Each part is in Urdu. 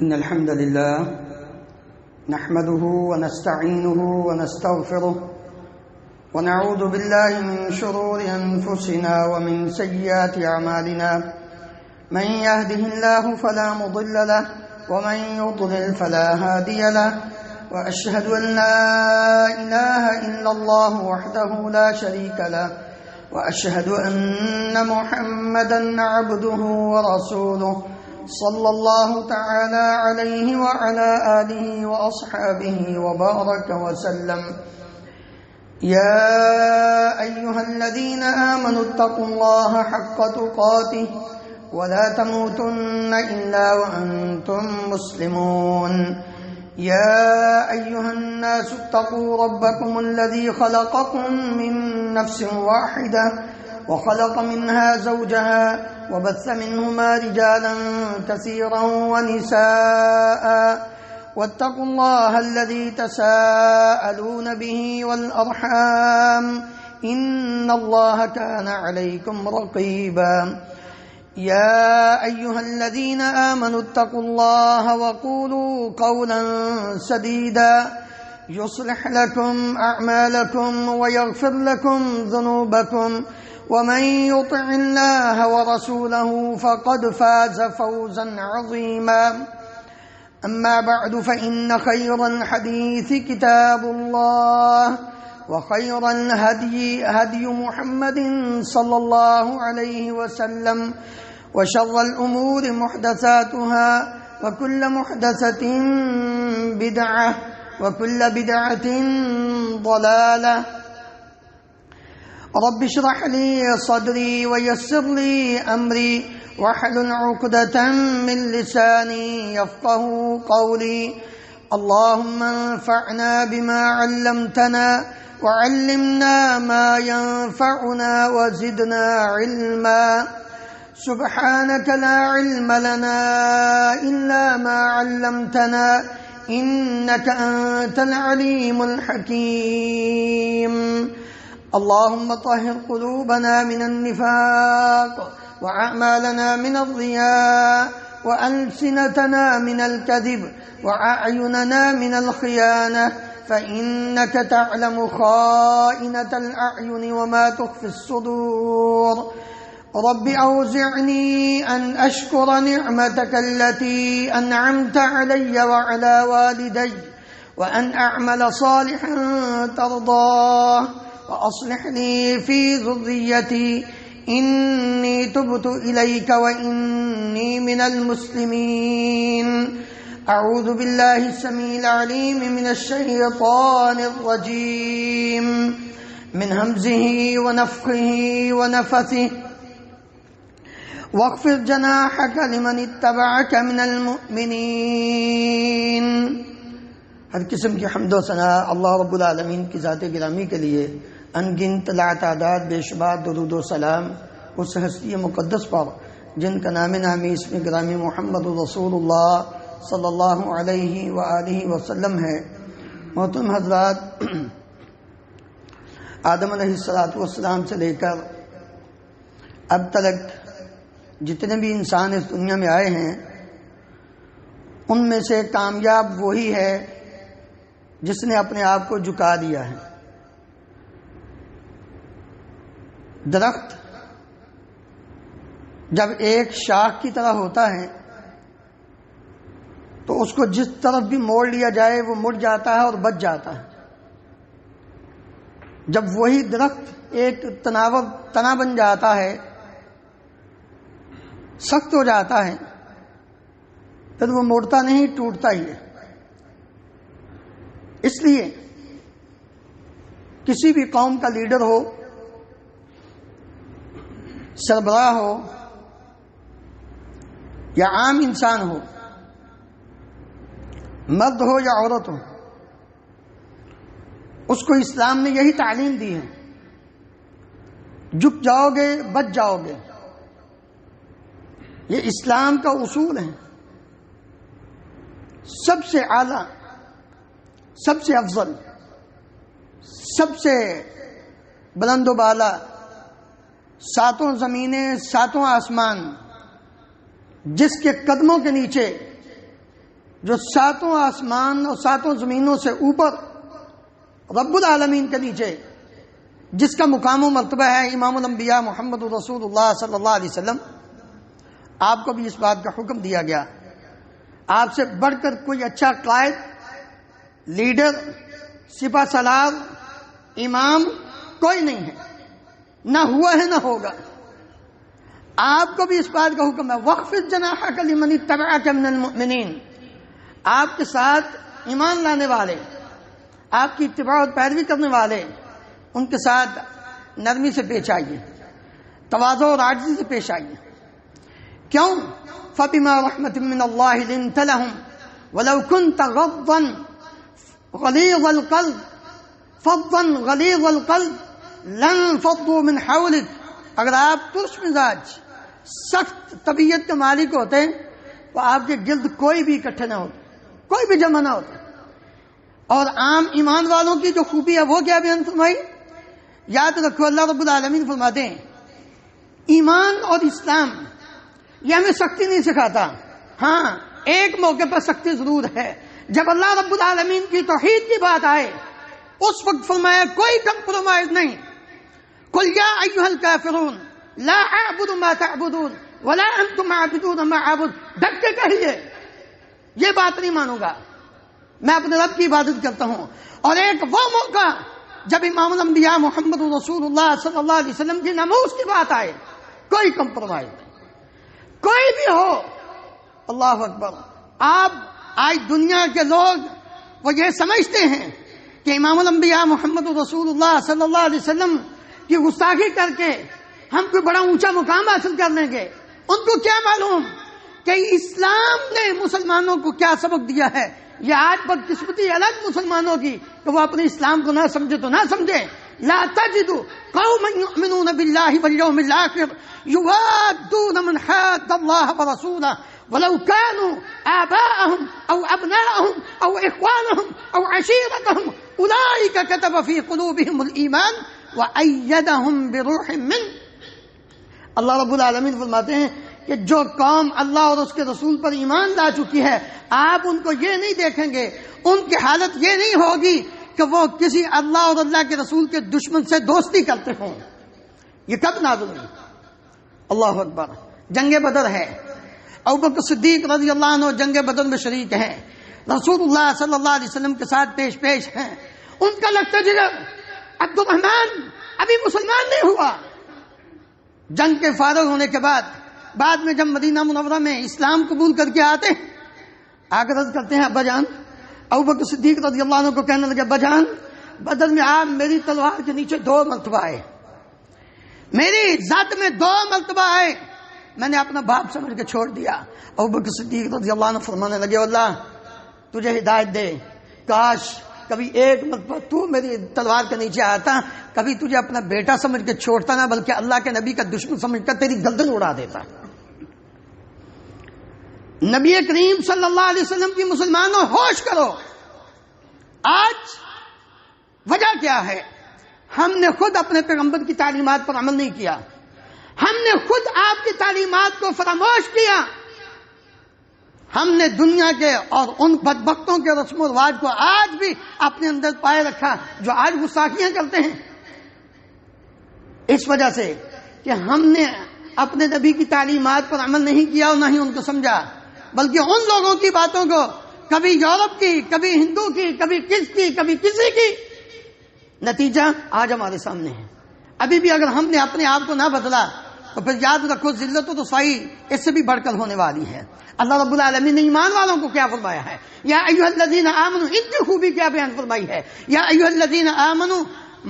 إن الحمد لله نحمده ونستعينه ونستغفره ونعوذ بالله من شرور أنفسنا ومن سيئات أعمالنا من يهده الله فلا مضل له ومن يضلل فلا هادي له وأشهد أن لا إله إلا الله وحده لا شريك له وأشهد أن محمدا عبده ورسوله صلى الله تعالى عليه وعلى آله وأصحابه وبارك وسلم يا أيها الذين آمنوا اتقوا الله حق تقاته ولا تموتن إلا وأنتم مسلمون يا أيها الناس اتقوا ربكم الذي خلقكم من نفس واحدة وخلق منها زوجها وبث منهما رجالا كثيرا ونساء واتقوا الله الذي تساءلون به والأرحام إن الله كان عليكم رقيبا يا أيها الذين آمنوا اتقوا الله وقولوا قولا سديدا يصلح لكم أعمالكم ويغفر لكم ذنوبكم ومن يطع الله ورسوله فقد فاز فوزا عظيما أما بعد فإن خير الحديث كتاب الله وخير الهدي هدي محمد صلى الله عليه وسلم وشر الأمور محدثاتها وكل محدثة بدعة وكل بدعة ضلالة رب اشرح لي صدري ويسر لي أمري واحلل عقدة من لساني يفقه قولي اللهم انفعنا بما علمتنا وعلمنا ما ينفعنا وزدنا علما سبحانك لا علم لنا إلا ما علمتنا إنك أنت العليم الحكيم اللهم طهر قلوبنا من النفاق وأعمالنا من الرياء وألسنتنا من الكذب وأعيننا من الخيانة فإنك تعلم خائنة الأعين وما تخفي الصدور رب أوزعني أن أشكر نعمتك التي أنعمت علي وعلى والدي وأن أعمل صالحا ترضاه وأصلح لي في ذريتي إني تبت إليك وإني من المسلمين أعوذ بالله السميع العليم من الشيطان الرجيم من همزه ونفخه ونفثه واخفض جناحك لمن اتبعك من المؤمنين ہر قسم کی حمد و ثنا اللہ رب العالمین کی ذات گرامی کے لیے ان گنت لا تعداد بے شمار درود و سلام اس ہستی مقدس پر جن کا نام نامی اسم گرامی محمد رسول اللہ صلی اللہ علیہ وآلہ وسلم ہے۔ محترم حضرات، آدم علیہ السلام سے لے کر اب تک جتنے بھی انسان اس دنیا میں آئے ہیں ان میں سے کامیاب وہی ہے جس نے اپنے آپ کو جھکا دیا ہے۔ درخت جب ایک شاخ کی طرح ہوتا ہے تو اس کو جس طرف بھی موڑ لیا جائے وہ مڑ جاتا ہے اور بچ جاتا ہے۔ جب وہی درخت ایک تنا بن جاتا ہے، سخت ہو جاتا ہے، پھر وہ موڑتا نہیں، ٹوٹتا ہی ہے۔ اس لیے کسی بھی قوم کا لیڈر ہو، سربراہ ہو یا عام انسان ہو، مرد ہو یا عورت ہو، اس کو اسلام نے یہی تعلیم دی ہے، جھک جاؤ گے بچ جاؤ گے۔ یہ اسلام کا اصول ہے۔ سب سے اعلیٰ، سب سے افضل، سب سے بلند و بالا، ساتوں زمینیں، ساتوں آسمان، جس کے قدموں کے نیچے جو ساتوں آسمان اور ساتوں زمینوں سے اوپر رب العالمین کے نیچے جس کا مقام و مرتبہ ہے امام الانبیاء محمد رسول اللہ صلی اللہ علیہ وسلم، آپ کو بھی اس بات کا حکم دیا گیا، آپ سے بڑھ کر کوئی اچھا قائد، لیڈر، سپہ سالار، امام کوئی نہیں ہے، نہ ہوا ہے نہ ہوگا۔ آپ کو بھی اس بات کا حکم ہے وَخْفِضْ جَنَاحَكَ لِمَنِ اتَّبَعَكَ مِنَ الْمُؤْمِنِينَ، آپ کے ساتھ ایمان لانے والے، آپ کی اتباع اور پیروی کرنے والے، ان کے ساتھ نرمی سے پیش آئیے، تواضع اور عاجزی سے پیش آئیے۔ کیوں؟ فَبِمَا رَحْمَةٍ مِّنَ اللَّهِ لِنتَ لَهُمْ وَلَوْ كُنْتَ غَضًّا غَلِيظَ الْقَلْبِ فَضًّا غَلِيظَ الْقَلْبِ لَانفَضُّوا مِنْ حَوْلِكَ، اگر آپ ترش مزاج سخت طبیعت کے مالک ہوتے تو آپ کے گرد کوئی بھی اکٹھے نہ ہوتے، کوئی بھی جمع نہ ہوتا۔ اور عام ایمان والوں کی جو خوبی ہے وہ کیا بیان فرمائی؟ یاد رکھو، اللہ رب العالمین فرماتے ہیں ایمان اور اسلام یہ ہمیں سختی نہیں سکھاتا، ہاں ایک موقع پر سختی ضرور ہے، جب اللہ رب العالمین کی توحید کی بات آئے اس وقت فرمایا کوئی کمپرومائز نہیں، قل یا ایھا الکافرون لا اعبد ما تعبدون ولا انتم عابدون ما اعبد، ڈٹ کے کہیے یہ بات نہیں مانوں گا، میں اپنے رب کی عبادت کرتا ہوں۔ اور ایک وہ موقع جب امام الانبیاء محمد رسول اللہ صلی اللہ علیہ وسلم کی ناموس کی بات آئے، کوئی کمپرومائز نہیں، کوئی بھی ہو۔ اللہ اکبر۔ آپ آج دنیا کے لوگ وہ یہ سمجھتے ہیں کہ امام الانبیاء محمد رسول اللہ صلی اللہ علیہ وسلم کی گستاخی کر کے ہم کوئی بڑا اونچا مقام حاصل کر لیں گے۔ ان کو کیا معلوم کہ اسلام نے مسلمانوں کو کیا سبق دیا ہے۔ یہ آج بدقسمتی الگ مسلمانوں کی کہ وہ اپنے اسلام کو نہ سمجھے تو نہ سمجھے۔ لا تجد قوما يؤمنون بالله واليوم الآخر يوادون من حاد الله ورسوله ولو كانوا آباءهم أو أبناءهم أو إخوانهم أو عشيرتهم أولئك كتب في قلوبهم الإيمان وأيدهم بروح منه۔ اللہ رب العالمین فرماتے ہیں کہ جو قوم اللہ اور اس کے رسول پر ایمان لا چکی ہے، آپ ان کو یہ نہیں دیکھیں گے، ان کی حالت یہ نہیں ہوگی کہ وہ کسی اللہ اور اللہ کے رسول کے دشمن سے دوستی کرتے ہوں۔ یہ کب نازل ہوئی؟ اللہ اکبر۔ جنگ بدر ہے، ابوبکر صدیق رضی اللہ عنہ جنگ بدر میں شریک ہیں، رسول اللہ صلی اللہ علیہ وسلم کے ساتھ پیش ہیں۔ ان کا لگتا جگر عبد الرحمن ابھی مسلمان نہیں ہوا۔ جنگ کے فارغ ہونے کے بعد میں جب مدینہ منورہ میں اسلام قبول کر کے آتے آگر عرض کرتے ہیں ابا جان، ابوبکر صدیق رضی اللہ عنہ کو کہنے لگے ابا جان بدر میں آپ میری تلوار کے نیچے 2 مرتبہ آئے، میری ذات میں 2 مرتبہ آئے، میں نے اپنا باپ سمجھ کے چھوڑ دیا۔ ابوبکر صدیق رضی اللہ عنہ فرمانے لگے اللہ تجھے ہدایت دے، کاش کبھی ایک مرتبہ تو میری تلوار کے نیچے آتا، کبھی تجھے اپنا بیٹا سمجھ کے چھوڑتا نہ بلکہ اللہ کے نبی کا دشمن سمجھ کر تیری گردن اڑا دیتا۔ نبی کریم صلی اللہ علیہ وسلم کی مسلمانوں ہوش کرو، آج وجہ کیا ہے؟ ہم نے خود اپنے پیغمبر کی تعلیمات پر عمل نہیں کیا، ہم نے خود آپ کی تعلیمات کو فراموش کیا، ہم نے دنیا کے اور ان بدبختوں کے رسم و رواج کو آج بھی اپنے اندر پائے رکھا جو آج گستاخیاں کرتے ہیں، اس وجہ سے کہ ہم نے اپنے نبی کی تعلیمات پر عمل نہیں کیا اور نہ ہی ان کو سمجھا، بلکہ ان لوگوں کی باتوں کو کبھی یورپ کی، کبھی ہندو کی، کبھی کس کی، کبھی کسی کی، نتیجہ آج ہمارے سامنے ہے۔ ابھی بھی اگر ہم نے اپنے آپ کو نہ بدلا تو پھر یاد رکھو ذلت و رسوائی اس سے بھی بڑھ کر ہونے والی ہے۔ اللہ رب العالمین نے ایمان والوں کو کیا فرمایا ہے؟ یا ایھا الذین آمنوا، ان کی خوبی کیا بیان فرمائی ہے؟ یا ایھا الذین آمنوا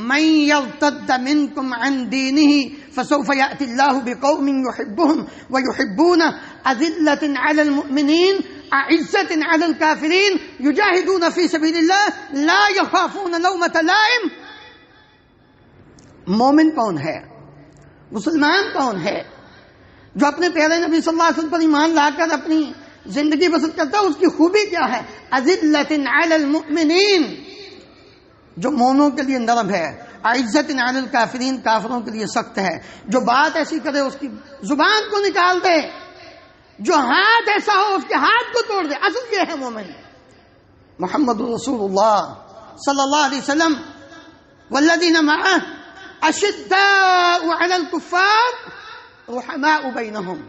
من یرتد منکم عن دینہ فسوف یأتی اللہ بقوم یحبهم ویحبونہ اذلۃ علی المؤمنین اعزۃ علی الکافرین یجاہدون فی سبیل اللہ لا یخافون لومۃ لائم۔ مومن کون ہے؟ مسلمان کون ہے؟ جو اپنے پیارے نبی صلی اللہ علیہ وسلم پر ایمان لا کر اپنی زندگی بسر کرتا ہے، اس کی خوبی کیا ہے؟ اذلۃ علی المؤمنین، جو مومنوں کے لیے نرم ہے، عزت علی الکافرین، کافروں کے لیے سخت ہے، جو بات ایسی کرے اس کی زبان کو نکال دے، جو ہاتھ ایسا ہو اس کے ہاتھ کو توڑ دے، اصل یہ ہے مومن۔ محمد رسول اللہ صلی اللہ علیہ وسلم والذین معہ اشداء علی الکفار رحماء بینہم،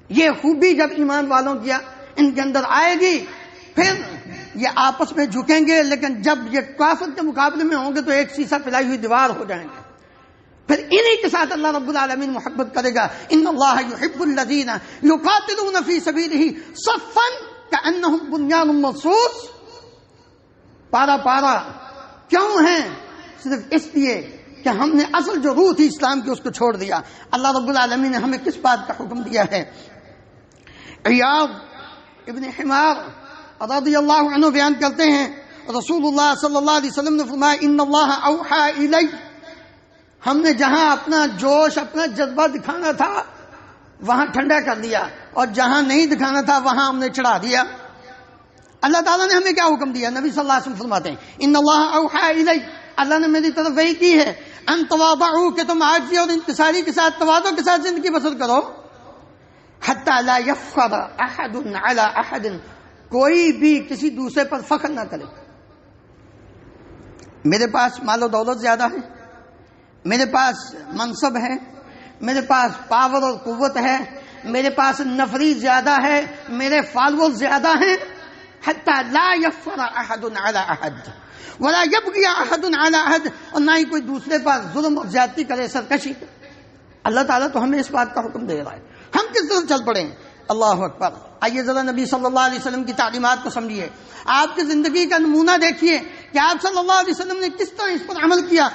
یہ خوبی جب ایمان والوں کی ان کے اندر آئے گی، پھر یہ آپس میں جھکیں گے، لیکن جب یہ کافر کے مقابلے میں ہوں گے تو ایک سیسا پلائی ہوئی دیوار ہو جائیں گے۔ پھر انہی کے ساتھ اللہ رب العالمین محبت کرے گا، ان اللہ یحب الذین یقاتلون فی سبیلہ صفا کأنہم بنیان مرصوص۔ پارا پارا کیوں ہیں؟ صرف اس لیے کہ ہم نے اصل جو روح تھی اسلام کی اس کو چھوڑ دیا۔ اللہ رب العالمین نے ہمیں کس بات کا حکم دیا ہے؟ عیاض ابن حمار رضی اللہ عنہ بیان کرتے ہیں رسول اللہ صلی اللہ علیہ وسلم نے فرمایا ان اللہ اوحى الی، ہم نے جہاں اپنا جوش اپنا جذبہ دکھانا تھا وہاں ٹھنڈا کر دیا، اور جہاں نہیں دکھانا تھا وہاں ہم نے چڑھا دیا۔ اللہ تعالیٰ نے ہمیں کیا حکم دیا؟ نبی صلی اللہ علیہ وسلم فرماتے ہیں ان اللہ اوحى الی، اللہ نے میری طرف وحی کی ہے ان تواضعوا، کہ تم عاجزی اور انکساری کے ساتھ تواضع کے ساتھ زندگی بسر کرو، حتی لا یفخر احد علی احد، کوئی بھی کسی دوسرے پر فخر نہ کرے۔ میرے پاس مال و دولت زیادہ ہے، میرے پاس منصب ہے، میرے پاس پاور اور قوت ہے، میرے پاس نفری زیادہ ہے، میرے فالوور زیادہ ہیں، حتی لا یفخر احد علی احد ولا یبغی احد علی احد، اور نہ ہی کوئی دوسرے پر ظلم اور زیادتی کرے، سرکشی۔ اللہ تعالیٰ تو ہمیں اس بات کا حکم دے رہا ہے، ہم کس طرح چل پڑیں؟ اللہ اکبر۔ آئیے ذرا نبی صلی اللہ علیہ وسلم کی تعلیمات کو سمجھیے، آپ کی زندگی کا نمونہ دیکھیے کہ آپ صلی اللہ علیہ وسلم نے کس طرح اس پر عمل کیا۔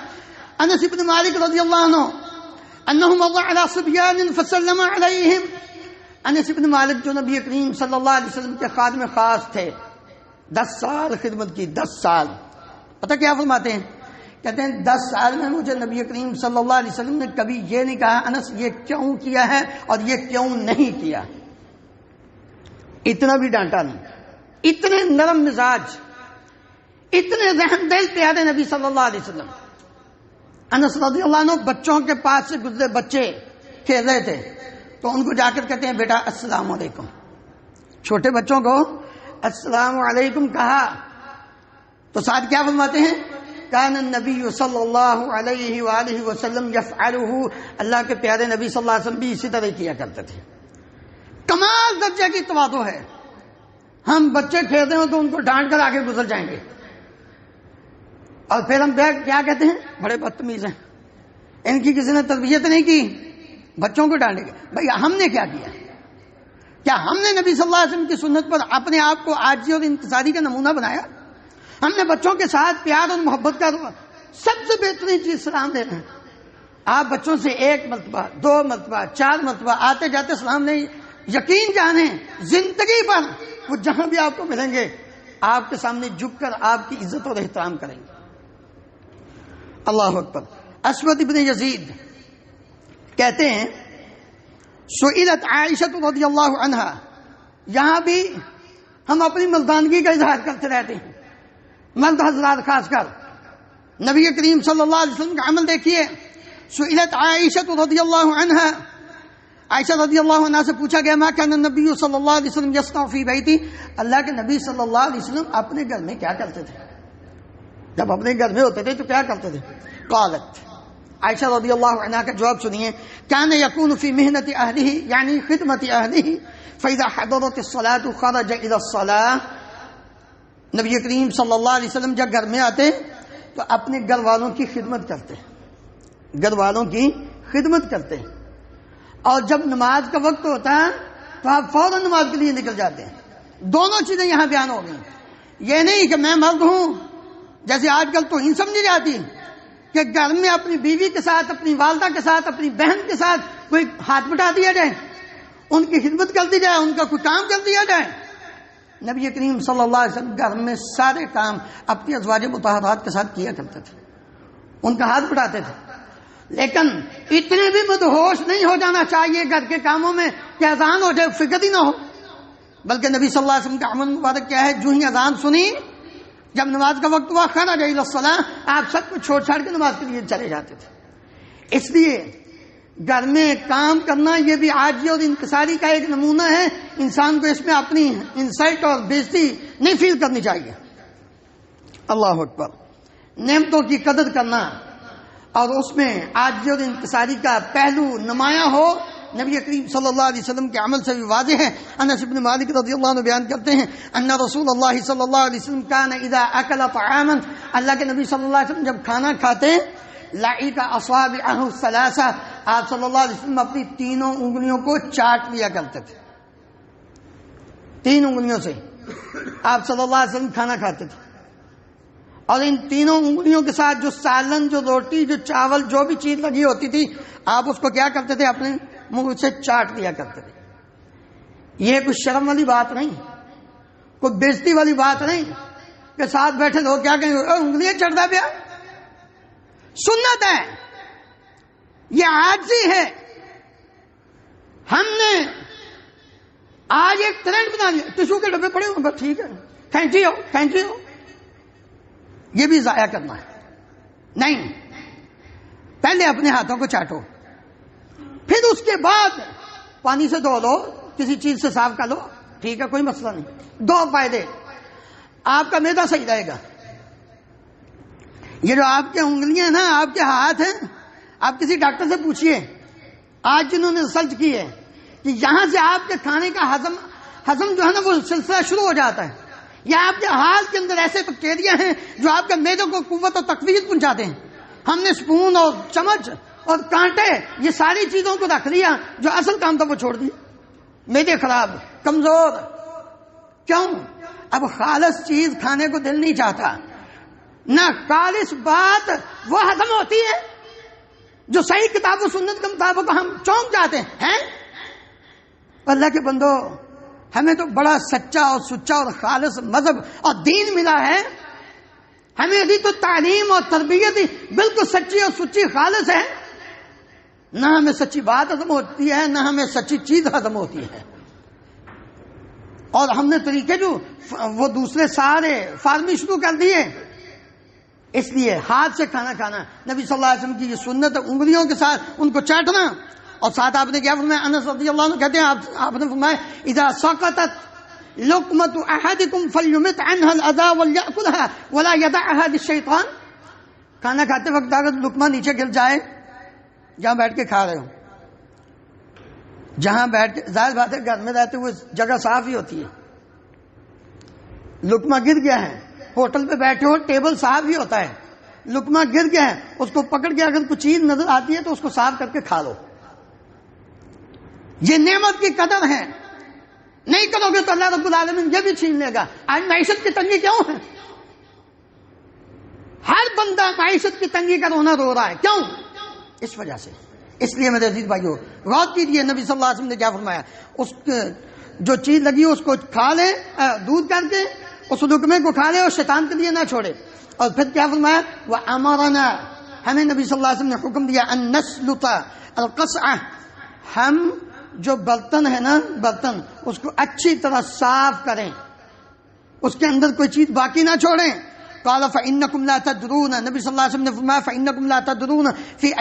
انس بن مالک رضی اللہ عنہ انہ مر علی صبیان فسلم علیہم، انس بن مالک جو نبی کریم صلی اللہ علیہ وسلم کے خادم خاص تھے، 10 سال خدمت کی، 10 سال۔ پتہ کیا فرماتے ہیں؟ کہتے ہیں 10 سال میں مجھے نبی کریم صلی اللہ علیہ وسلم نے کبھی یہ نہیں کہا انس یہ کیوں کیا ہے اور یہ کیوں نہیں کیا، اتنا بھی ڈانٹا نہیں۔ اتنے نرم مزاج، اتنے رحم دل پیارے نبی صلی اللہ علیہ وسلم۔ انس رضی اللہ عنہ بچوں کے پاس سے گزرے، بچے کھیل رہے تھے تو ان کو جا کر کہتے ہیں بیٹا السلام علیکم، چھوٹے بچوں کو السلام علیکم کہا تو ساتھ کیا فرماتے ہیں؟ کان النبی صلی اللہ علیہ وآلہ وسلم یفعلہ، اللہ کے پیارے نبی صلی اللہ علیہ وسلم بھی اسی طرح کیا کرتے تھے۔ کمال درجے کی تواضع ہے۔ ہم بچے کھیلتے ہیں تو ان کو ڈانٹ کر آگے گزر جائیں گے، اور پھر ہم کیا کہتے ہیں؟ بڑے بدتمیز ہیں، ان کی کسی نے تربیت نہیں کی، بچوں کو ڈانٹیں گے۔ بھائی ہم نے کیا کیا؟ کیا ہم نے نبی صلی اللہ علیہ وسلم کی سنت پر اپنے آپ کو عاجزی اور انکساری کا نمونہ بنایا؟ ہم نے بچوں کے ساتھ پیار اور محبت کا سب سے بہترین چیز سلام دینا ہے۔ آپ بچوں سے 1 مرتبہ 2 مرتبہ 4 مرتبہ آتے جاتے سلام نہیں، یقین جانیں زندگی پر وہ جہاں بھی آپ کو ملیں گے آپ کے سامنے جھک کر آپ کی عزت اور احترام کریں گے۔ اللہ اکبر۔ اسود ابن یزید کہتے ہیں سئلت عائشہ رضی اللہ عنہا، یہاں بھی ہم اپنی مردانگی کا اظہار کرتے رہتے ہیں، مرد حضرات خاص کر۔ نبی کریم صلی اللہ علیہ وسلم کا عمل دیکھیے۔ سئلت عائشہ رضی اللہ عنہا، عائشہ رضی اللہ عنہا سے پوچھا گیا ما کان النبی صلی اللہ علیہ وسلم یصنع فی بیتی، اللہ کے نبی صلی اللہ علیہ وسلم اپنے گھر میں کیا کرتے تھے؟ جب اپنے گھر میں ہوتے تھے تو کیا کرتے تھے؟ قالت، عائشہ رضی اللہ عنہا کا جواب سنیے، کان یکون فی محنت اہلہ، یعنی خدمت اہلہ، فاذا حضرت الصلاۃ خرج الی الصلاۃ، نبی کریم صلی اللہ علیہ وسلم جب گھر میں آتے تو اپنے گھر والوں کی خدمت کرتے، گھر والوں کی خدمت کرتے، اور جب نماز کا وقت ہوتا ہے تو آپ فوراً نماز کے لیے نکل جاتے ہیں۔ دونوں چیزیں یہاں بیان ہو گئی۔ یہ نہیں کہ میں مرد ہوں، جیسے آج کل تو ہی سمجھی جاتی کہ گھر میں اپنی بیوی کے ساتھ، اپنی والدہ کے ساتھ، اپنی بہن کے ساتھ کوئی ہاتھ بٹا دیا جائے، ان کی خدمت کر دی جائے، ان کا کوئی کام کر دیا جائے۔ نبی کریم صلی اللہ علیہ وسلم گھر میں سارے کام اپنی ازواج مطہرات کے ساتھ کیا کرتے تھے، ان کا ہاتھ بٹاتے تھے، لیکن اتنے بھی مدہوش نہیں ہو جانا چاہیے گھر کے کاموں میں کہ اذان ہو جائے فکر ہی نہ ہو، بلکہ نبی صلی اللہ علیہ وسلم کا عمل مبارک کیا ہے؟ جو ہی اذان سنی، جب نماز کا وقت ہوا خرج الی الصلاۃ، آپ سب کچھ چھوڑ چھاڑ کے نماز کے لیے چلے جاتے تھے۔ اس لیے گھر میں کام کرنا یہ بھی عاجزی اور انکساری کا ایک نمونہ ہے. انسان کو اس میں اپنی انسلٹ اور بےزتی نہیں فیل کرنی چاہیے. اللہ اکبر. نعمتوں کی قدر کرنا اور اس میں عاجزی اور انکساری کا پہلو نمایاں ہو نبی کریم صلی اللہ علیہ وسلم کے عمل سے بھی واضح ہے. انس بن مالک رضی اللہ عنہ بیان کرتے ہیں ان رسول اللہ صلی اللہ علیہ وسلم کان اذا اکل طعاما، اللہ کے نبی صلی اللہ علیہ وسلم جب کھانا کھاتے لعق اصابعہ الثلاثہ، آپ صلی اللہ علیہ وسلم اپنی تینوں انگلیوں کو چاٹ لیا کرتے تھے. 3 انگلیوں سے آپ صلی اللہ علیہ وسلم کھانا کھاتے تھے، اور ان تینوں انگلیوں کے ساتھ جو سالن، جو روٹی، جو چاول، جو بھی چیز لگی ہوتی تھی آپ اس کو کیا کرتے تھے؟ اپنے منہ سے چاٹ لیا کرتے تھے. یہ کوئی شرم والی بات نہیں، کوئی بےزتی والی بات نہیں کہ ساتھ بیٹھے لوگ کیا کہیں گے انگلیاں چڑھتا پیا. سنت ہے، یہ عاجزی ہے. ہم نے آج ایک ٹرینڈ بنا لیا، ٹشو کے ڈبے پڑے ہوئے بس ٹھیک ہے، کھینچی ہو، یہ بھی ضائع کرنا ہے. نہیں، پہلے اپنے ہاتھوں کو چاٹو، پھر اس کے بعد پانی سے دھو لو، کسی چیز سے صاف کر لو، ٹھیک ہے، کوئی مسئلہ نہیں. 2 فائدے، آپ کا معدہ صحیح رہے گا. یہ جو آپ کی انگلیاں ہیں نا، آپ کے ہاتھ ہیں، آپ کسی ڈاکٹر سے پوچھئے آج جنہوں نے ریسرچ کی ہے کہ یہاں سے آپ کے کھانے کا ہضم جو ہے نا وہ سلسلہ شروع ہو جاتا ہے. یا آپ کے ہاتھ کے اندر ایسے بیکٹیریا ہیں جو آپ کے معدے کو قوت اور تقویت پہنچاتے ہیں. ہم نے سپون اور چمچ اور کانٹے یہ ساری چیزوں کو رکھ لیا، جو اصل کام تھا وہ چھوڑ دیا. معدے خراب، کمزور. کیوں؟ اب خالص چیز کھانے کو دل نہیں چاہتا، نہ خالص بات وہ ہضم ہوتی ہے جو صحیح کتاب و سنت کے مطابق ہم چونک جاتے ہیں. اللہ کے بندو، ہمیں تو بڑا سچا اور سچا اور خالص مذہب اور دین ملا ہے. ہمیں ابھی تو تعلیم اور تربیت ہی بالکل سچی اور سچی خالص ہے. نہ ہمیں سچی بات ہضم ہوتی ہے، نہ ہمیں سچی چیز ہضم ہوتی ہے. اور ہم نے طریقے جو وہ دوسرے سارے فارمی شروع کر دیے. اس لیے ہاتھ سے کھانا کھانا نبی صلی اللہ علیہ وسلم کی یہ سنت، انگلیوں کے ساتھ ان کو چاٹنا. اور ساتھ آپ نے کیا فرمایا؟ انس رضی اللہ عنہ کہتے ہیں آپ نے فرمایا اذا سقطت لقمۃ احدکم فلیمت عنها الاذى وليأكلها ولا يدعها للشیطان. کھانا کھاتے وقت اگر لقمہ نیچے گر جائے، جہاں بیٹھ کے کھا رہے ہو، جہاں بیٹھ کے، ظاہر بات ہے گھر میں رہتے ہوئے جگہ صاف ہی ہوتی ہے، لقمہ گر گیا ہے، ہوٹل پہ بیٹھے ہو ٹیبل صاف ہی ہوتا ہے، لقمہ گر گیا ہے، اس کو پکڑ کے اگر کچھ چیز نظر آتی ہے تو اس کو صاف کر کے کھا لو. یہ نعمت کی قدر ہے. نہیں کرو گے تو اللہ رب العالمین یہ بھی چھین لے گا. آج معیشت کی تنگی کیوں ہے؟ ہر بندہ معیشت کی تنگی کا رونا رو رہا ہے. کیوں؟ اس وجہ سے. اس لیے میرے عزیز بھائیو غور کیجیے نبی صلی اللہ علیہ وسلم نے کیا فرمایا. اس جو چیز لگی اس کو کھا لے، دودھ کر کے اس لقمے کو کھا لے اور شیطان کے لیے نہ چھوڑے. اور پھر کیا فرمایا؟ وَأَمَرَنَا، ہمیں نبی صلی اللہ علیہ وسلم نے حکم دیا أَن نَسْلُطَ الْقَصْعَ، ہم جو برتن ہے نا، برتن اس کو اچھی طرح صاف کریں، اس کے اندر کوئی چیز باقی نہ چھوڑیں. قال فإنكم لا تدرون، نبی صلی اللہ علیہ وسلم نے فرمایا فإنكم لا تدرون في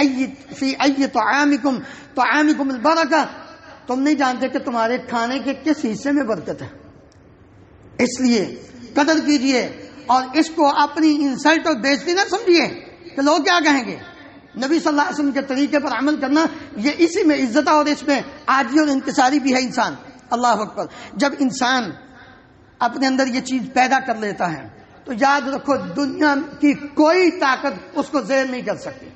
أي طعامكم البركة، تم نہیں جانتے کہ تمہارے کھانے کے کس حصے میں برکت ہے. اس لیے قدر کیجئے اور اس کو اپنی انسلٹ اور بےزتی نہ سمجھیے کہ لوگ کیا کہیں گے. نبی صلی اللہ علیہ وسلم کے طریقے پر عمل کرنا یہ اسی میں عزت اور اس میں عاجزی اور انکساری بھی ہے انسان. اللہ اکبر. جب انسان اپنے اندر یہ چیز پیدا کر لیتا ہے تو یاد رکھو دنیا کی کوئی طاقت اس کو زیر نہیں کر سکتی.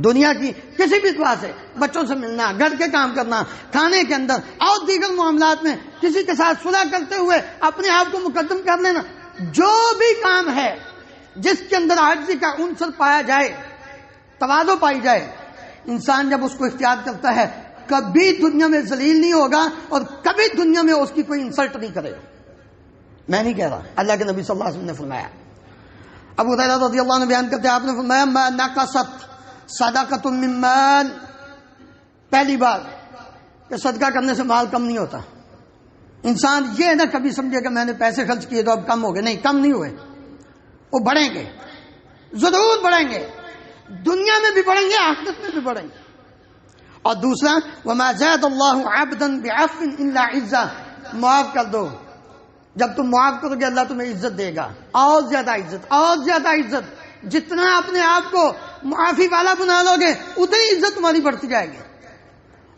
دنیا کی کسی بھی طرح سے بچوں سے ملنا، گھر کے کام کرنا، کھانے کے اندر اور دیگر معاملات میں کسی کے ساتھ صلح کرتے ہوئے اپنے آپ کو مقدم کر لینا، جو بھی کام ہے جس کے اندر عاجزی کا عنصر پایا جائے، تواضع پائی جائے، انسان جب اس کو اختیار کرتا ہے کبھی دنیا میں ذلیل نہیں ہوگا اور کبھی دنیا میں اس کی کوئی انسلٹ نہیں کرے گا. میں نہیں کہہ رہا، اللہ کے نبی صلی اللہ علیہ وسلم نے فرمایا. ابو ہریرہ رضی اللہ عنہ بیان کرتے ہیں آپ نے فرمایا ما نقصت صدقۃ من مال، پہلی بات کہ صدقہ کرنے سے مال کم نہیں ہوتا. انسان یہ نہ کبھی سمجھے کہ میں نے پیسے خرچ کیے تو اب کم ہو گئے. نہیں، کم نہیں ہوئے، وہ بڑھیں گے، ضرور بڑھیں گے. دنیا میں بھی بڑھیں گے، آخرت میں بھی بڑھیں گے۔ اور دوسرا وما زاد اللہ عبدا بعفو الا عزا، معاف کر دو، جب تم معاف کرو گے اللہ تمہیں عزت دے گا، اور زیادہ عزت، اور زیادہ عزت۔ جتنا اپنے آپ کو معافی والا بنا لو گے اتنی عزت تمہاری بڑھتی جائے گی۔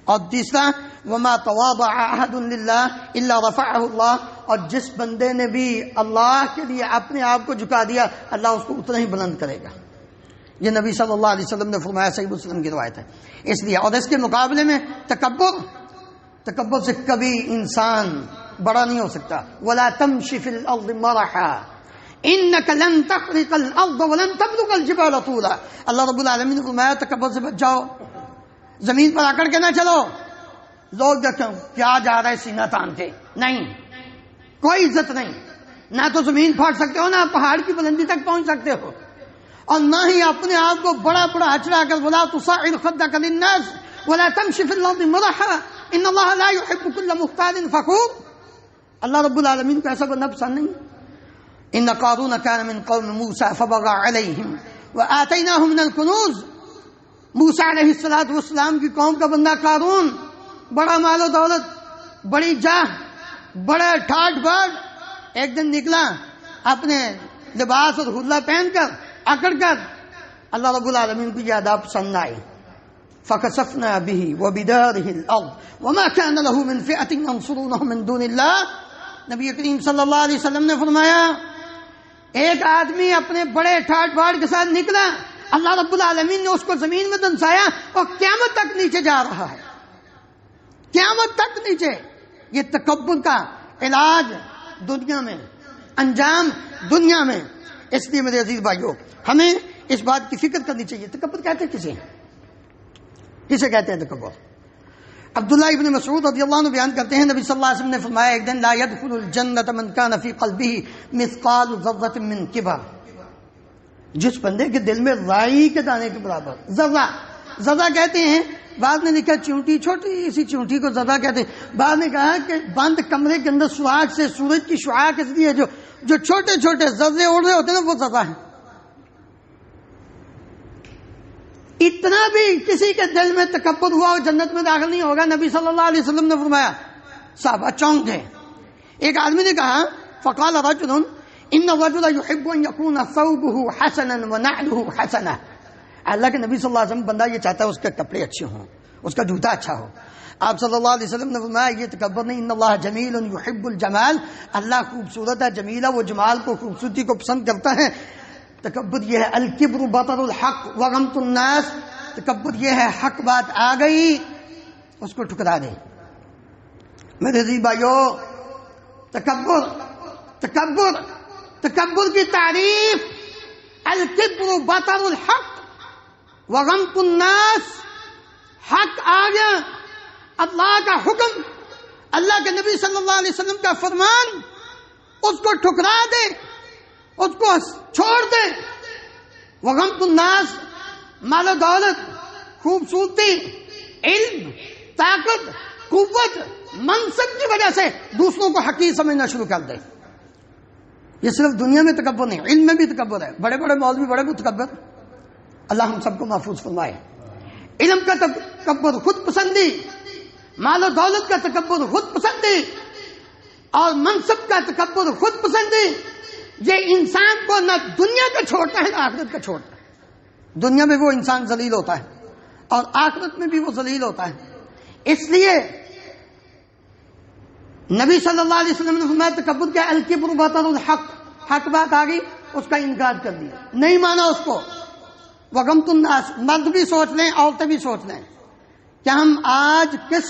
اور تیسرا وما تواضع احد للہ الا رفعہ اللہ، اور جس بندے نے بھی اللہ کے لیے اپنے آپ کو جھکا دیا اللہ اس کو اتنا ہی بلند کرے گا۔ یہ نبی صلی اللہ علیہ وسلم نے فرمایا، صحیح مسلم کی روایت ہے۔ اس لیے اور اس کے مقابلے میں تکبر سے کبھی انسان بڑا نہیں ہو سکتا۔ ولا تمشی فی الارض مرحا انک لن تخرق الارض ولن تبلغ الجبال طولا، اللہ رب العالمین نے فرمایا تکبر سے بچ جاؤ، زمین پر آکڑ کے نہ چلو۔ لوگ دیکھیں کیا جا رہا ہے سینہ تان کے، نہیں، کوئی عزت نہیں، نہ تو زمین پھاڑ سکتے ہو، نہ پہاڑ کی بلندی تک پہنچ سکتے ہو، اور نہ ہی اپنے آپ کو بڑا بڑا اچڑا کر ولا تصعر خدك للناس ولا تمشي في الارض مرحا ان الله لا يحب كل مختال فخور۔ اللہ رب العالمین کو ایسا بندہ پسند نہیں۔ ان قارون كان من قوم موسى فبغى عليهم واتيناه من الكنوز، موسیٰ علیہ السلام کی قوم کا بندہ قارون، بڑا مال و دولت، بڑی جاہ، بڑا ٹھاٹ باٹ، ایک دن نکلا اپنے لباس اور حلہ پہن کر اکڑ کر، اللہ رب العالمین کو یہ آداب پسند آئی۔ فَكَسَفْنَا بِهِ وَبِدَارِهِ الْأَرْضِ وَمَا كَانَ لَهُ مِنْ فِئَةٍ يَنْصُرُونَهُ مِنْ دُونِ اللَّهِ، نبی کریم صلی اللہ علیہ وسلم نے فرمایا ایک آدمی اپنے بڑے ٹھاٹ باٹ کے ساتھ نکلا، اللہ رب العالمین نے اس کو زمین میں دنسایا اور قیامت تک نیچے جا رہا ہے، قیامت تک نیچے۔ یہ تکبر کا علاج دنیا میں، انجام دنیا میں۔ اس لیے میرے عزیز بھائیوں ہمیں اس بات کی فکر کرنی چاہیے۔ تکبر کہتے ہیں کسے کہتے ہیں تکبر؟ عبداللہ ابن مسعود رضی اللہ عنہ بیان کرتے ہیں نبی صلی اللہ علیہ وسلم نے فرمایا ایک دن لا يدخل الجنة من كان في قلبه مثقال ذرة من کبر، جس بندے کے دل میں رائی کے دانے کے برابر، ذرہ کہتے ہیں، بعد نے لکھا چونٹی، چھوٹی سی چونٹی کو ذرہ کہتے ہیں، بعد نے کہا کہ بند کمرے کے اندر سوراخ سے سورج کی شعاع کے ذریعے جو چھوٹے چھوٹے ذرے اڑ رہے ہوتے ہیں وہ ذرہ ہیں۔ اتنا بھی کسی کے دل میں تکبر ہوا اور جنت میں داخل نہیں ہوگا۔ نبی صلی اللہ علیہ وسلم نے فرمایا، صحابہ چونک گئے۔ ایک آدمی نے کہا فقال رجل ان الرجل يحب ان يكون ثوبه حسنا ونعله حسنا، اللہ کے نبی صلی اللہ علیہ وسلم بندہ یہ چاہتا ہے اس کے کپڑے اچھے ہوں، اس کا جوتا اچھا ہو۔ آپ صلی اللہ علیہ وسلم نے فرمایا یہ تکبر نہیں، ان اللہ جمیل يحب الجمال، اللہ خوبصورت ہے، جمیل ہے، وہ جمال کو، خوبصورتی کو پسند کرتا ہے۔ تکبر یہ ہے الکبر بطر الحق وغمط الناس، تکبر یہ ہے حق بات آ گئی اس کو ٹھکرا دے۔ میرے عزیز بھائیو تکبر کی تعریف الکبر بطر الحق وغمط الناس، حق آ گیا، اللہ کا حکم، اللہ کے نبی صلی اللہ علیہ وسلم کا فرمان، اس کو ٹھکرا دے، اس کو چھوڑ دے۔ وغمط الناس، مال و دولت، خوبصورتی، علم، طاقت، قوت، منصب کی وجہ سے دوسروں کو حقیر سمجھنا شروع کر دے۔ یہ صرف دنیا میں تکبر نہیں، علم میں بھی تکبر ہے، بڑے بڑے مولوی بڑے متکبر، اللہ ہم سب کو محفوظ فرمائے۔ علم کا تکبر، خود پسندی، مال و دولت کا تکبر، خود پسندی، اور منصب کا تکبر، خود پسندی، یہ انسان کو نہ دنیا کا چھوڑتا ہے نہ آخرت کا چھوڑتا ہے۔ دنیا میں وہ انسان ذلیل ہوتا ہے اور آخرت میں بھی وہ ذلیل ہوتا ہے۔ اس لیے نبی صلی اللہ علیہ وسلم نے فرمایا تکبر کیا الکبر بطر الحق، حق بات آ گئی اس کا انکار کر دیا، نہیں مانا اس کو۔ وغمط الناس، مرد بھی سوچ لیں، عورتیں بھی سوچ لیں، کیا ہم آج کس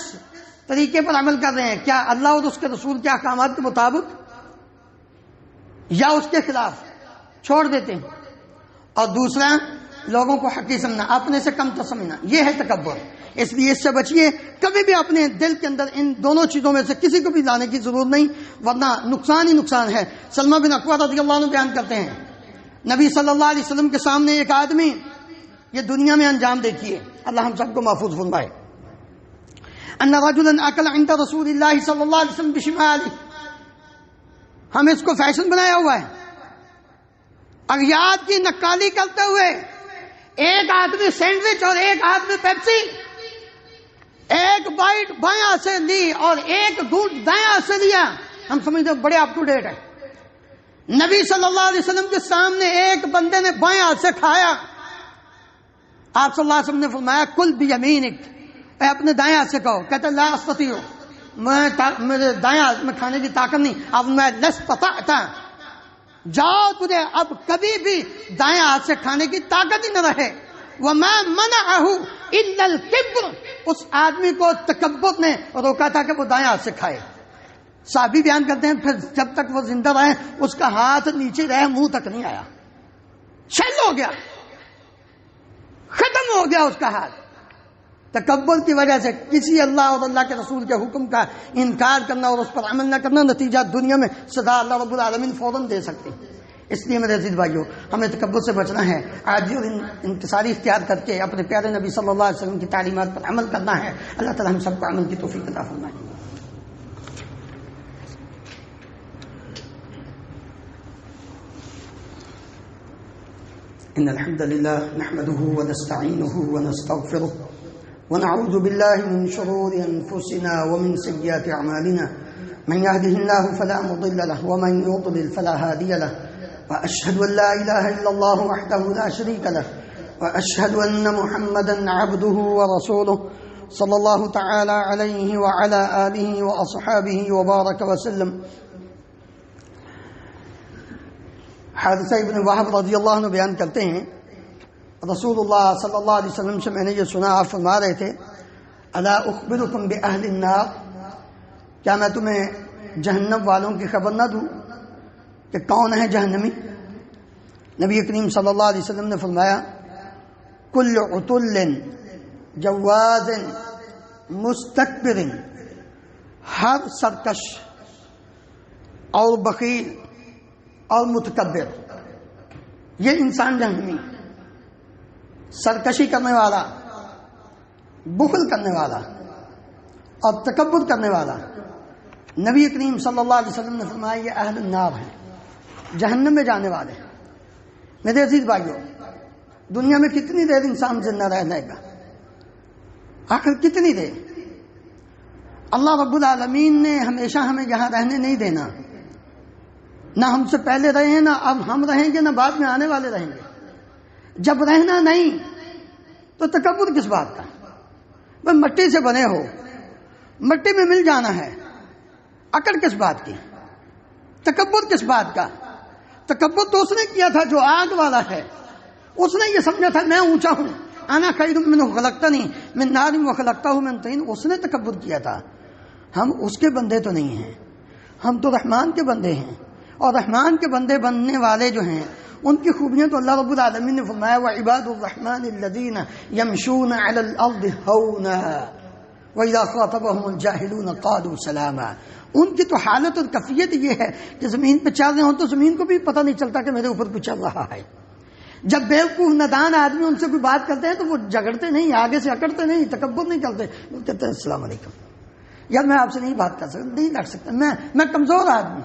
طریقے پر عمل کر رہے ہیں؟ کیا اللہ اور اس کے رسول کے احکامات کے مطابق یا اس کے خلاف چھوڑ دیتے ہیں؟ اور دوسرا لوگوں کو حقیر سمجھنا، اپنے سے کم تو سمجھنا، یہ ہے تکبر۔ اس لیے اس سے بچیے، کبھی بھی اپنے دل کے اندر ان دونوں چیزوں میں سے کسی کو بھی لانے کی ضرورت نہیں، ورنہ نقصان ہی نقصان ہے۔ سلمہ بن اکوع رضی اللہ عنہ بیان کرتے ہیں نبی صلی اللہ علیہ وسلم کے سامنے ایک آدمی، یہ دنیا میں انجام دیکھیے، اللہ ہم سب کو محفوظ فرمائے، ان رجلا اکل عند رسول اللہ صلی اللہ علیہ وسلم بشماله، ہم اس کو فیشن بنایا ہوا ہے، اغیات کی نقالی کرتے ہوئے ایک آدمی سینڈوچ اور ایک آدمی پیپسی، ایک بائٹ بایاں سے لی اور ایک گھونٹ دایاں سے لیا، ہم سمجھتے ہیں بڑے اپ ٹو ڈیٹ ہے۔ نبی صلی اللہ علیہ وسلم کے سامنے ایک بندے نے بایاں ہاتھ سے کھایا، آپ صلی اللہ علیہ وسلم نے فرمایا کل بیمینک، اے اپنے دائیں ہاتھ سے کہو، کہتے لا استطیع، میرے دائیں ہاتھ میں کھانے کی طاقت نہیں، اب میں لستطعت، جاؤ تجھے اب کبھی بھی دائیں ہاتھ سے کھانے کی طاقت ہی نہ رہے۔ وما منعہ الا الکبر، اس آدمی کو تکبر نے روکا تھا کہ وہ دائیں ہاتھ سے کھائے۔ صحابی بیان کرتے ہیں پھر جب تک وہ زندہ رہے اس کا ہاتھ نیچے رہے، منہ تک نہیں آیا، شل ہو گیا، ختم ہو گیا اس کا ہاتھ۔ تکبر کی وجہ سے کسی اللہ اور اللہ کے رسول کے حکم کا انکار کرنا اور اس پر عمل نہ کرنا، نتیجہ دنیا میں سزا اللہ رب العالمین فوراً دے سکتے ہیں۔ اس لیے میرے عزیز بھائیوں، ہمیں تکبر سے بچنا ہے، عاجزی اور انکساری اختیار کر کے اپنے پیارے نبی صلی اللہ علیہ وسلم کی تعلیمات پر عمل کرنا ہے۔ اللہ تعالی ہم سب کو عمل کی توفیق عطا فرمائے۔ ان الحمد لله نحمده ونستعينه ونستغفره ونعوذ بالله من شرور انفسنا ومن سيئات اعمالنا، من يهده الله فلا مضل له ومن يضلل فلا هادي له، واشهد ان لا اله الا الله وحده لا شريك له، واشهد ان محمدا عبده ورسوله صلى الله تعالى عليه وعلى اله واصحابه وبارك وسلم۔ حارثہ ابن وہب رضی اللہ عنہ بیان کرتے ہیں رسول اللہ صلی اللہ علیہ وسلم سے میں نے یہ سنا، آپ فرما رہے تھے الا اخبرکم باہل النار، کیا میں تمہیں جہنم والوں کی خبر نہ دوں کہ کون ہے جہنمی؟ نبی کریم صلی اللہ علیہ وسلم نے فرمایا کل عتل جواز مستکبر، ہر سرکش اور بخیل اور متکبر، یہ انسان جہنمی، سرکشی کرنے والا، بخل کرنے والا اور تکبر کرنے والا۔ نبی کریم صلی اللہ علیہ وسلم نے فرمایا یہ اہل النار ہیں، جہنم میں جانے والے ہیں۔ میرے عزیز بھائیوں، دنیا میں کتنی دیر انسان زندہ رہنے گا؟ آخر کتنی دیر؟ اللہ رب العالمین نے ہمیشہ ہمیں یہاں رہنے نہیں دینا، نہ ہم سے پہلے رہے ہیں، نہ اب ہم رہیں گے، نہ بعد میں آنے والے رہیں گے۔ جب رہنا نہیں تو تکبر کس بات کا؟ وہ مٹی سے بنے ہو، مٹی میں مل جانا ہے، اکڑ کس بات کی؟ تکبر کس بات کا؟ تکبر تو اس نے کیا تھا جو آگ والا ہے، اس نے یہ سمجھا تھا میں اونچا ہوں، انا خیر منہ خلقتنی من نار وخلقتہ من طین، اس نے تکبر کیا تھا۔ ہم اس کے بندے تو نہیں ہیں، ہم تو رحمان کے بندے ہیں، اور رحمان کے بندے بننے والے جو ہیں ان کی خوبیاں تو اللہ رب العالمین نے فرمایا وعباد الرحمن الذین یمشون علی الارض ہونا واذا خاطبهم الجاہلون قالوا سلاما۔ ان کی تو حالت اور کیفیت یہ ہے کہ زمین پہ چل رہے ہوں تو زمین کو بھی پتہ نہیں چلتا کہ میرے اوپر کچھ چل رہا ہے۔ جب بیوقوف نادان آدمی ان سے کوئی بات کرتے ہیں تو وہ جھگڑتے نہیں، آگے سے اکڑتے نہیں، تکبر نہیں کرتے، وہ کہتے ہیں السلام علیکم، یار میں آپ سے نہیں بات کر سکتا، نہیں لڑ سکتا، میں کمزور آدمی،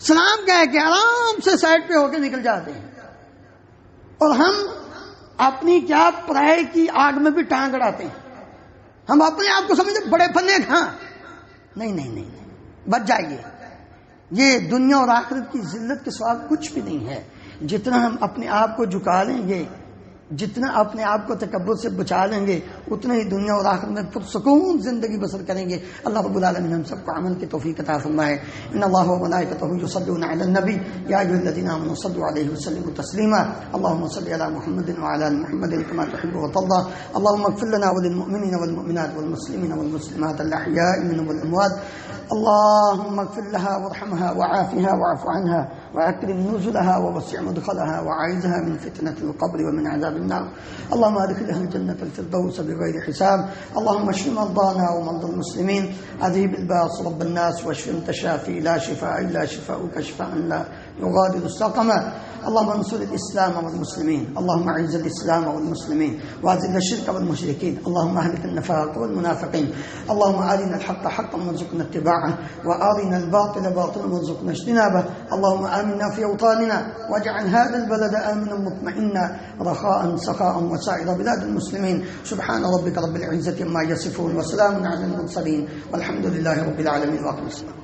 سلام کہہ کے آرام سے سائڈ پہ ہو کے نکل جاتے ہیں۔ اور ہم اپنی کیا پرائے کی آگ میں بھی ٹانگ اڑاتے ہیں، ہم اپنے آپ کو سمجھتے بڑے فنے ہاں، نہیں نہیں نہیں نہیں، بچ جائیے، یہ دنیا اور آخرت کی ذلت کے سوا کچھ بھی نہیں ہے۔ جتنا ہم اپنے آپ کو جھکا لیں گے، جتنا اپنے آپ کو تکبر سے بچا لیں گے، اتنا ہی دنیا اور آخرت میں پرسکون زندگی بسر کریں گے۔ اللہ رب العالمین ہم سب کو عمل کی توفیق عطا فرمائے۔ ان اللہ و ملائکتہ یصلون علی النبی یا ایھا الذین آمنوا صلوا علیہ وسلموا تسلیما۔ اللهم صل علی محمد وعلی آل محمد كما تحب وترضى۔ اللهم اغفر لنا وللمؤمنین والمؤمنات والمسلمین والمسلمات الاحیاء منهم والاموات۔ اللهم اغفر لها وارحمها وعافها واعف عنها واكرم نزلها ووسع مدخلها وأعذها من فتنة القبر ومن عذاب النار۔ اللهم ادخلها الجنة الفردوس بغير حساب۔ اللهم اشف مرضانا ومرضى المسلمين، اذهب الباس رب الناس واشف انت الشافي، لا شفاء الا شفاؤك شفاء لا يغادر السقم. اللهم انصر الإسلام والمسلمين، اللهم أعز الإسلام والمسلمين وأذل الشرك والمشركين، اللهم أهلك النفاق والمنافقين، اللهم أرنا الحق حقا وارزقنا اتباعه وأرنا الباطل باطلا وارزقنا اجتنابه. اللهم آمنا في أوطاننا واجعل هذا البلد آمنا مطمئنا رخاء سخاء وسائر بلاد المسلمين. سبحان ربك رب العزة عما يصفون وسلام على المرسلين والحمد لله رب العالمين. واقم الصلاة.